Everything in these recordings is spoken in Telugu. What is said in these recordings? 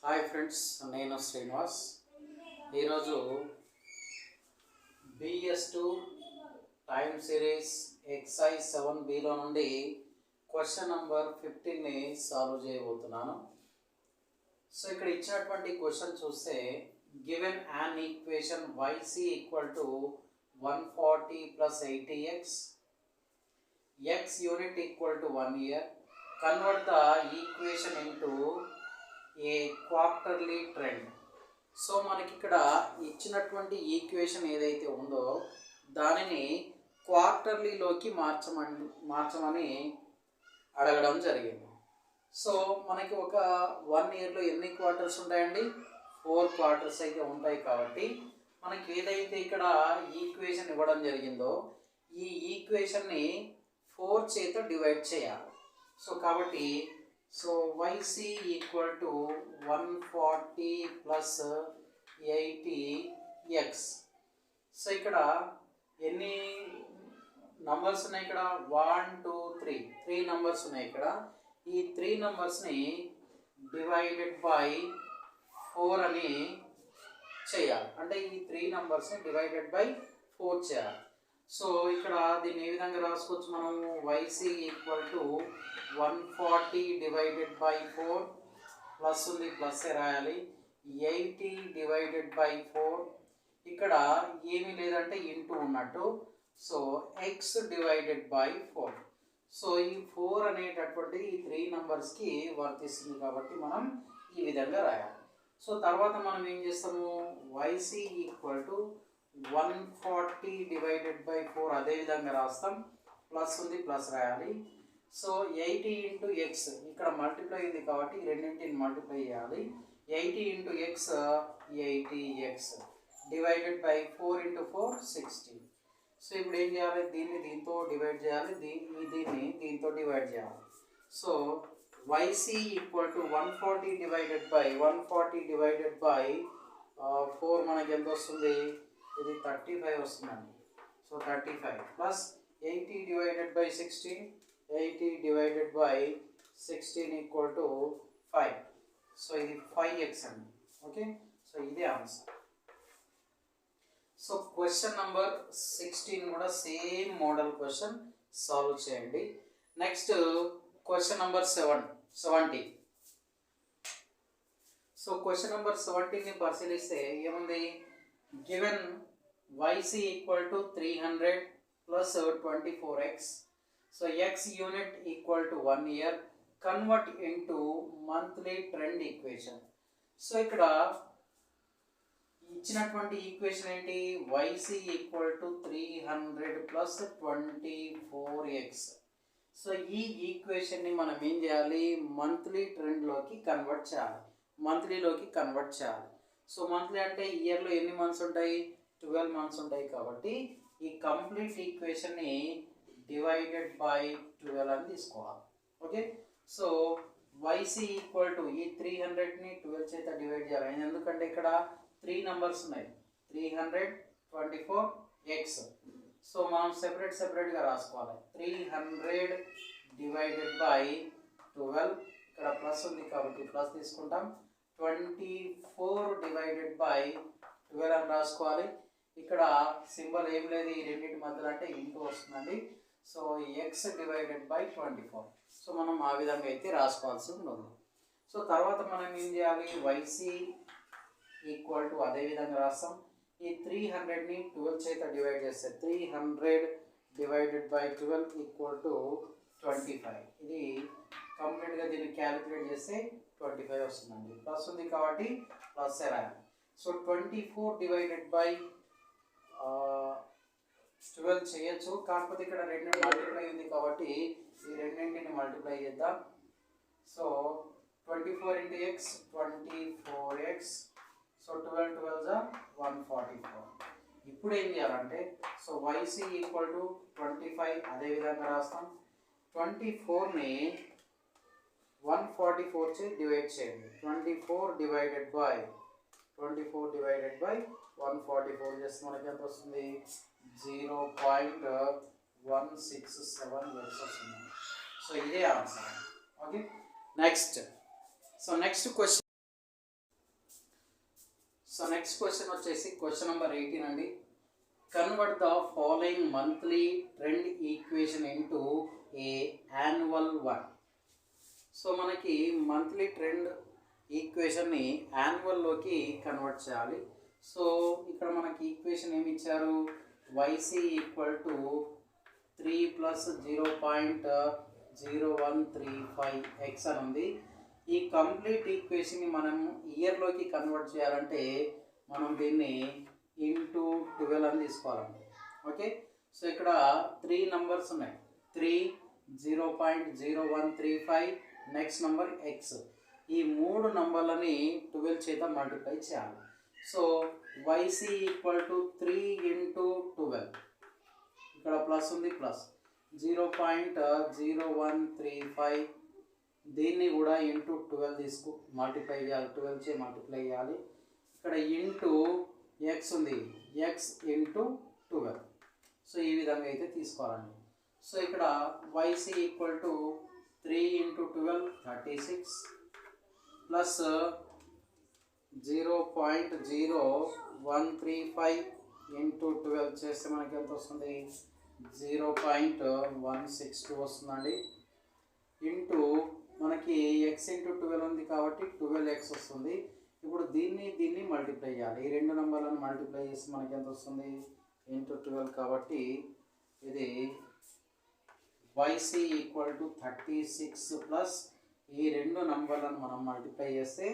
హాయ్ ఫ్రెండ్స్, నేను శ్రీనివాస్. ఈరోజు BS2 టైమ్ సిరీస్ ఎక్సైజ్ 7Bలో నుండి క్వశ్చన్ నెంబర్ 15ని సాల్వ్ చేయబోతున్నాను. సో ఇక్కడ ఇచ్చినటువంటి క్వశ్చన్ చూస్తే given an equation YC equal to 140 plus 80x x unit equal to 1 year. Convert the equation into A quarterly trend. So మనకి ఇక్కడ ఇచ్చినటువంటి ఈక్వేషన్ ఏదైతే ఉందో దానిని క్వార్టర్లీలోకి మార్చమని అడగడం జరిగింది. సో మనకి ఒక 1 yearలో ఎన్ని క్వార్టర్స్ ఉంటాయండి? 4 క్వార్టర్స్ అయితే ఉంటాయి. కాబట్టి మనకి ఏదైతే ఇక్కడ ఈక్వేషన్ ఇవ్వడం జరిగిందో ఈ ఈక్వేషన్ని 4 చేత డివైడ్ చేయాలి. సో కాబట్టి YC equal to 140 plus 80x. So ఇక్కడ ఎన్ని నంబర్స్ ఉన్నాయి? ఇక్కడ 1 2 3 నంబర్స్ ఉన్నాయి. ఇక్కడ ఈ 3 నంబర్స్ని డివైడెడ్ బై 4 అని చేయాలి. అంటే ఈ 3 నంబర్స్ని డివైడెడ్ బై 4 చేయాలి. సో ఇక్కడ దీన్ని ఏ విధంగా రాసుకోవచ్చు మనం? YC equal to 140 divided by 4 plus ఉంది, ప్లస్ రాయాలి. 80 డివైడెడ్ బై 4 ఇక్కడ ఏమీ లేదంటే ఇంటూ ఉన్నట్టు. So x divided by 4. So ఈ 4 అనేటటువంటి ఈ 3 నంబర్స్కి వర్తిస్తుంది కాబట్టి మనం ఈ విధంగా రాయాలి. సో తర్వాత మనం ఏం చేస్తాము? YC equal to 140 divided by 4 అదే విధంగా రాస్తాం. ప్లస్ ఉంది, ప్లస్ రాయాలి. సో 80 ఇంటూ x ఇక్కడ మల్టిప్లై ఉంది కాబట్టి రెండింటిని మల్టిప్లై చేయాలి. 80 into x 80x divided by 4 into 4 60. So ఇప్పుడు ఏం చేయాలి? దీన్ని దీంతో డివైడ్ చేయాలి, దీన్ని దీంతో డివైడ్ చేయాలి. So YC equal to 140 divided by 4 మనకి ఎంత వస్తుంది? ఇది 35 వస్తుందండి. So 35 plus 80 divided by 16, 80 divided by 16 equal to 5. So ఇది 5x అండి. ఓకే, సో ఇదే ఆన్సర్. సో క్వశ్చన్ నెంబర్ 16 కూడా సేమ్ మోడల్ క్వశ్చన్ సాల్వ్ చేయండి. Next question number 70. So question number 17ని పరిశీలిస్తే ఏముంది? Given YC equal to 300 plus 24x. So x unit equal to 1 year. Convert into monthly trend equation. So ఇక్కడ ఇచ్చినటువంటి ఈక్వేషన్ ఏంటి? YC equal to 300 plus 24x. So ఈ ఈక్వేషన్ని మనం ఏం చేయాలి? మంత్లీ ట్రెండ్లోకి కన్వర్ట్ చేయాలి, మంత్లీలోకి కన్వర్ట్ చేయాలి. సో మంత్లీ అంటే ఇయర్లో ఎన్ని మంత్స్ ఉంటాయి? 12 మంత్స్ ఉంటాయి. కాబట్టి ఈ కంప్లీట్ ఈక్వేషన్ని డివైడెడ్ బై 12 అని తీసుకోవాలి. Okay, so YC equal to ఈ 300ని 12 చేత డివైడ్ చేయాలి. ఎందుకంటే ఇక్కడ 3 నంబర్స్ ఉన్నాయి, 300 24x. సో మనం సెపరేట్గా రాసుకోవాలి. 300 డివైడెడ్ బై 12, ఇక్కడ ప్లస్ ఉంది కాబట్టి ప్లస్ తీసుకుంటాం. 24 డివైడెడ్ బై 12 అని రాసుకోవాలి. ఇక్కడ సింబల్ ఏం లేదు ఈ రెండింటి మధ్యలో, అంటే ఇంటూ వస్తుందండి. So x divided by 24. So మనం ఆ విధంగా అయితే రాసుకోవాల్సి ఉంటుంది. సో తర్వాత మనం ఏం చేయాలి? YC ఈక్వల్ టు అదే విధంగా రాస్తాం. ఈ 300ని 12 చేత డివైడ్ చేస్తే 300 డివైడెడ్ బై 12 ఈక్వల్ టు 25. ఇది కంప్లీట్గా దీన్ని క్యాలిక్యులేట్ చేస్తే 25 వస్తుందండి. ప్లస్ ఉంది కాబట్టి ప్లస్ రాయాలి. సో 24 డివైడెడ్ బై 12 చేయొచ్చు, కాకపోతే ఇక్కడ 2 మల్టిప్లై ఉంది కాబట్టి ఈ రెండింటిని మల్టిప్లై చేద్దాం. So 24 into x 24x. So 12 12 144. ఇప్పుడు ఏం చేయాలంటే సో YC ఈక్వల్ టు 25 అదే విధంగా రాస్తాం. 24ని 144 చే డివైడ్ చేయండి. 24 డివైడెడ్ బై 144 చేస్తే మనకి ఎంత వస్తుంది? 0.167 వస్తుంది. సో ఇదే answer. Okay, next. So next question so next question వచ్చేసి క్వశ్చన్ నెంబర్ 18 అండి. Convert the following monthly trend equation into A annual one. So మనకి మంత్లీ ట్రెండ్ ఈక్వేషన్ని యాన్యువల్లోకి కన్వర్ట్ చేయాలి. సో ఇక్కడ మనకి ఈక్వేషన్ ఏమి ఇచ్చారు, వైసీ ఈక్వల్ టు 3 + 0.0135x అని ఉంది. ఈ కంప్లీట్ ఈక్వేషన్ని మనం ఇయర్లోకి కన్వర్ట్ చేయాలంటే మనం దీన్ని ఇంటూ 12 అని తీసుకోవాలండి. ఓకే, సో ఇక్కడ 3 నంబర్స్ ఉన్నాయి. 3, 0.0135, నెక్స్ట్ నంబర్ x. ఈ 3 నంబర్లని 12 చేత మల్టిప్లై చేయాలి. సో వైసీ ఈక్వల్ టు 3 × 12, ఇక్కడ ప్లస్ ఉంది, ప్లస్ 0.0135, దీన్ని కూడా ఇంటూ 12 తీసుకు మల్టిప్లై చేయాలి. 12 చే మల్టిప్లై చేయాలి. ఇక్కడ ఇంటూ ఎక్స్ ఉంది, ఎక్స్ ఇంటూ 12. సో ఈ విధంగా అయితే తీసుకోవాలండి. సో ఇక్కడ YC equal to 3 × 12 36 plus 0.0135 into 12 చేస్తే మనకి ఎంత వస్తుంది, 0.162 వస్తుందండి. ఇంటూ మనకి ఎక్స్ ఇంటూ 12 ఉంది కాబట్టి 12x వస్తుంది. ఇప్పుడు దీన్ని మల్టిప్లై చేయాలి. ఈ 2 నంబర్లను మల్టిప్లై చేసి మనకి ఎంత వస్తుంది, ఇంటూ 12 కాబట్టి ఇది వైసీ ఈక్వల్ టు 36 ప్లస్ ఈ 2 నంబర్లను మనం మల్టిప్లై చేస్తే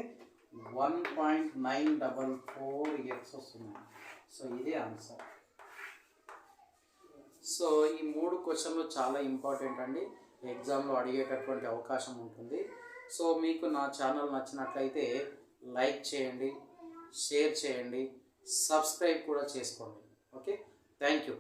1.944x వస్తుంది. సో ఇదే ఆన్సర్. సో ఈ 3 క్వశ్చన్లు చాలా ఇంపార్టెంట్ అండి, ఎగ్జామ్లో అడిగేటటువంటి అవకాశం ఉంటుంది. సో మీకు నా ఛానల్ నచ్చినట్లయితే లైక్ చేయండి, షేర్ చేయండి, సబ్స్క్రైబ్ కూడా చేసుకోండి. Okay, thank you.